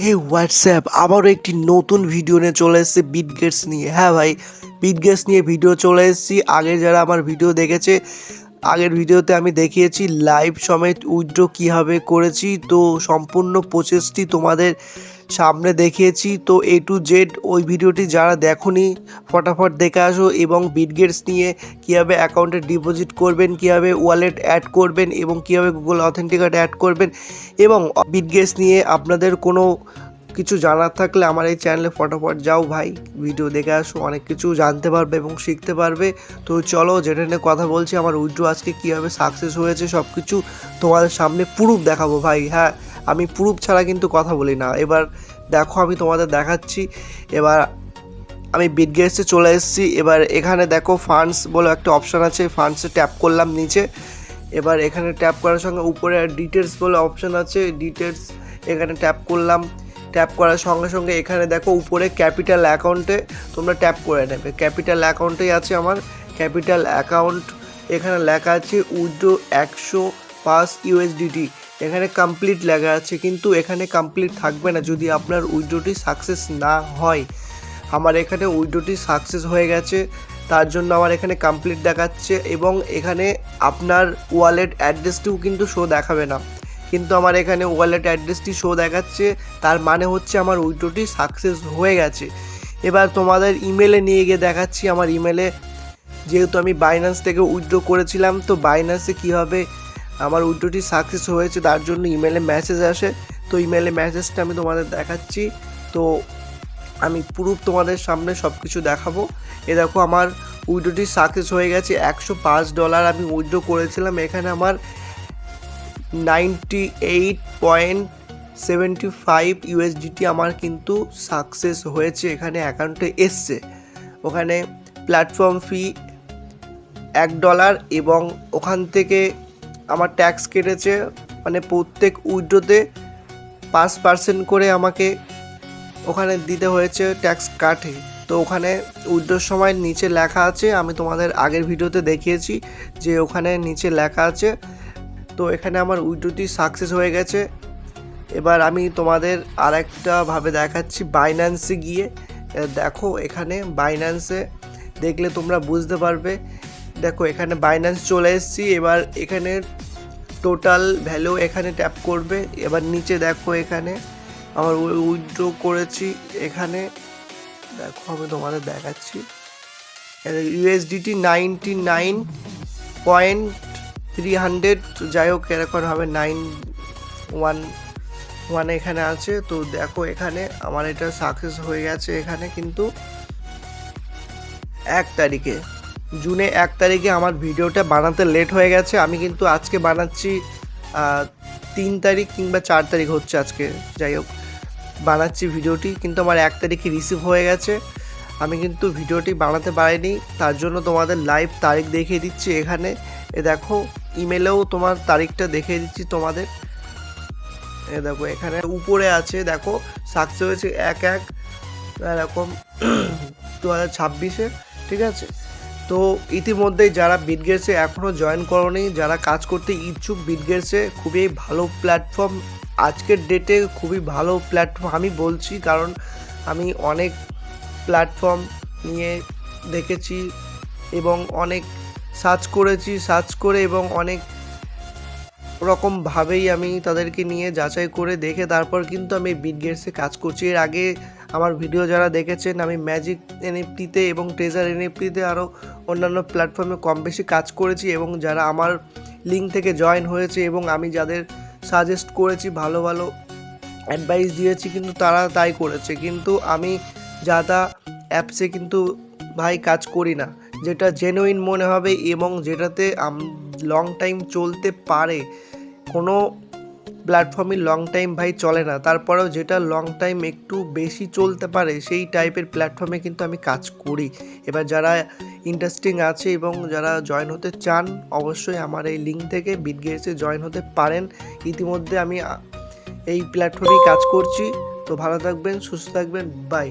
হে WhatsApp আবারও একটি নতুন ভিডিও নিয়ে চলে এসেছে বিটগেটস নিয়ে। হ্যাঁ ভাই, বিটগেটস নিয়ে ভিডিও চলে এসেছি। আগে যারা আমার ভিডিও দেখেছে, আগের ভিডিওতে আমি দেখিয়েছি লাইভ সমেত উইথড্র কীভাবে করেছি। তো সম্পূর্ণ প্রসেসটি তোমাদের সামনে দেখিয়েছি। তো এ টু জেড ওই ভিডিওটি যারা দেখোনি ফটাফট দেখে আসো, এবং বিটগেটস নিয়ে কীভাবে অ্যাকাউন্টে ডিপোজিট করবেন, কীভাবে ওয়ালেট অ্যাড করবেন এবং কীভাবে গুগল অথেন্টিকেট অ্যাড করবেন, এবং বিটগেটস নিয়ে আপনাদের কোনো কিছু জানার থাকলে আমার এই চ্যানেলে ফটাফট যাও ভাই, ভিডিও দেখে আসো, অনেক কিছু জানতে পারবে এবং শিখতে পারবে। তো চলো যেটা নিয়ে কথা বলছি, আমার উইথড্র আজকে কীভাবে সাকসেস হয়েছে সব কিছু তোমাদের সামনে প্রুফ দেখাবো ভাই। হ্যাঁ, আমি প্রুফ ছাড়া কিন্তু কথা বলি না। এবার দেখো আমি তোমাদের দেখাচ্ছি। এবার আমি বিটগেটসে চলে এসেছি। এবার এখানে দেখো ফান্ডস বলে একটা অপশান আছে, ফান্ডসে ট্যাপ করলাম নিচে। এবার এখানে ট্যাপ করার সঙ্গে উপরে ডিটেলস বলে অপশান আছে, ডিটেলস এখানে ট্যাপ করলাম। ট্যাপ করার সঙ্গে সঙ্গে এখানে দেখো উপরে ক্যাপিটাল অ্যাকাউন্টে তোমরা ট্যাপ করে নেবে। ক্যাপিটাল অ্যাকাউন্টেই আছে আমার ক্যাপিটাল অ্যাকাউন্ট। এখানে লেখা আছে উইথড্র 105 ইউএসডিটি। এখানে কমপ্লিট লেখা আছে, কিন্তু এখানে কমপ্লিট থাকবে না যদি আপনার উইথড্রটি সাকসেস না হয়। আমার এখানে উইথড্রটি সাকসেস হয়ে গেছে, তার জন্য আমার এখানে কমপ্লিট দেখাচ্ছে, এবং এখানে আপনার ওয়ালেট অ্যাড্রেসটিও কিন্তু শো দেখাবে না, কিন্তু আমার এখানে ওয়ালেট অ্যাড্রেসটি শো দেখাচ্ছে। তার মানে হচ্ছে আমার উইথড্রটি সাকসেস হয়ে গেছে। এবার তোমাদের ইমেলে নিয়ে গিয়ে দেখাচ্ছি। আমার ইমেলে, যেহেতু আমি বাইন্যান্স থেকে উইথড্র করেছিলাম, তো বাইন্যান্সে কীভাবে আমার উইথড্রটি সাকসেস হয়েছে তার জন্য ইমেলে মেসেজ আসে। তো ইমেলে মেসেজটা আমি তোমাদের দেখাচ্ছি। তো আমি প্রুফ তোমাদের সামনে সব কিছু দেখাবো। এ দেখো আমার উইথড্রটি সাকসেস হয়ে গেছে। $105 আমি উইথড্র করেছিলাম। এখানে আমার 98.75 ইউএসডিটি আমার কিন্তু সাকসেস হয়েছে, এখানে অ্যাকাউন্টে এসছে। ওখানে প্ল্যাটফর্ম ফি $1, এবং ওখান থেকে আমার ট্যাক্স কেটেছে, মানে প্রত্যেক উইথড্রোতে 5% করে আমাকে ওখানে দিতে হয়েছে, ট্যাক্স কাটে। তো ওখানে উইথড্রোর সময় নিচে লেখা আছে, আমি তোমাদের আগের ভিডিওতে দেখিয়েছি যে ওখানে নিচে লেখা আছে। তো এখানে আমার উইথড্রোটি সাকসেস হয়ে গেছে। এবার আমি তোমাদের আরেকটাভাবে দেখাচ্ছি বাইন্যান্সে গিয়ে। দেখো এখানে বাইন্যান্সে দেখলে তোমরা বুঝতে পারবে। দেখো এখানে বাইন্যান্স চলে এসেছি। এবার এখানে টোটাল ভ্যালু এখানে ট্যাপ করবে। এবার নিচে দেখো এখানে আমার উইথড্র করেছি। এখানে দেখো আমি তোমাদের দেখাচ্ছি, ইউএসডিটি 99.300, যাই হোক এরকম হবে 911 এখানে আছে। তো দেখো এখানে আমার এটা সাকসেস হয়ে গেছে। এখানে কিন্তু 1 তারিখে, জুনে 1 তারিখে আমার ভিডিওটা বানাতে লেট হয়ে গেছে। আমি কিন্তু আজকে বানাচ্ছি 3 তারিখ কিংবা 4 তারিখ হচ্ছে আজকে, যাই হোক বানাচ্ছি ভিডিওটি, কিন্তু আমার 1 তারিখে রিসিভ হয়ে গেছে। আমি কিন্তু ভিডিওটি বানাতে পারিনি, তার জন্য তোমাদের লাইভ তারিখ দেখিয়ে দিচ্ছি। এখানে এ দেখো ইমেলেও তোমার তারিখটা দেখিয়ে দিচ্ছি তোমাদের। এ দেখো এখানে উপরে আছে, দেখো সাকসেস হয়েছে 1/1 এরকম 2026-এ, ঠিক আছে। তো ইতিমধ্যেই যারা বিটগেটসে এখনও জয়েন করোনি, যারা কাজ করতে ইচ্ছুক, বিটগেটসে খুবই ভালো প্ল্যাটফর্ম, আজকের ডেটে খুবই ভালো প্ল্যাটফর্ম আমি বলছি, কারণ আমি অনেক প্ল্যাটফর্ম নিয়ে দেখেছি এবং অনেক সার্চ করে এবং অনেক রকমভাবেই আমি তাদেরকে নিয়ে যাচাই করে দেখে তারপর কিন্তু আমি বিটগেটসে কাজ করছি। এর আগে আমার ভিডিও যারা দেখেছেন, আমি ম্যাজিক এনএফটিতে এবং ট্রেজার এনএফটিতে আরও অন্যান্য প্ল্যাটফর্মে কম বেশি কাজ করেছি, এবং যারা আমার লিঙ্ক থেকে জয়েন হয়েছে এবং আমি যাদের সাজেস্ট করেছি, ভালো ভালো অ্যাডভাইস দিয়েছি, কিন্তু তারা তাই করেছে। কিন্তু আমি যাতা অ্যাপসে কিন্তু ভাই কাজ করি না। যেটা জেনুইন মনে হবে এবং যেটাতে লং টাইম চলতে পারে, কোনো প্ল্যাটফর্মই লং টাইম ভাই চলে না, তারপরেও যেটা লং টাইম একটু বেশি চলতে পারে সেই টাইপের প্ল্যাটফর্মে কিন্তু আমি কাজ করি। এবার যারা ইন্টারেস্টিং আছে এবং যারা জয়েন হতে চান, অবশ্যই আমার এই লিঙ্ক থেকে বিটগেটসে জয়েন হতে পারেন। ইতিমধ্যে আমি এই প্ল্যাটফর্মেই কাজ করছি। তো ভালো থাকবেন, সুস্থ থাকবেন, বাই।